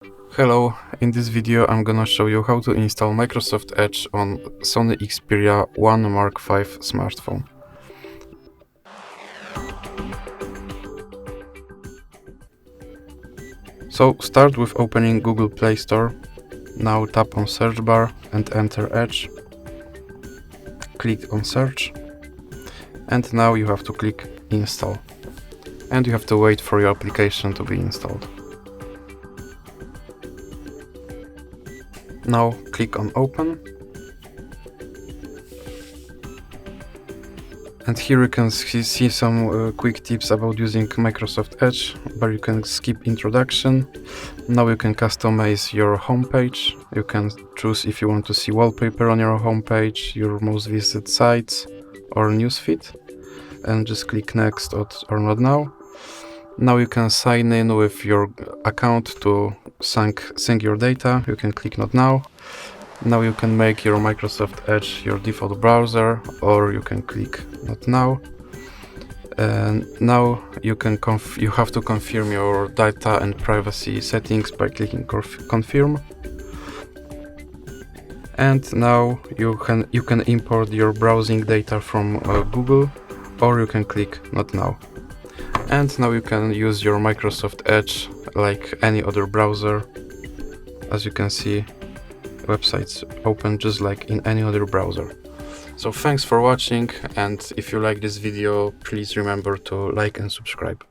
Hello, in this video I'm gonna show you how to install Microsoft Edge on Sony Xperia 1 Mark V smartphone. So start with opening Google Play Store. Now tap on search bar and enter Edge. Click on search. And now you have to click install. And you have to wait for your application to be installed. Now click on open. And here you can see some quick tips about using Microsoft Edge, but you can skip introduction. Now you can customize your homepage. You can choose if you want to see wallpaper on your homepage, your most visited sites or newsfeed, and just click next or not now. Now you can sign in with your account to sync your data. You can click not now. Now you can make your Microsoft Edge your default browser, or you can click not now. And now you have to confirm your data and privacy settings by clicking confirm. And now you can import your browsing data from Google, or you can click not now. And now you can use your Microsoft Edge like any other browser. As you can see, websites open just like in any other browser. So thanks for watching, and if you like this video, please remember to like and subscribe.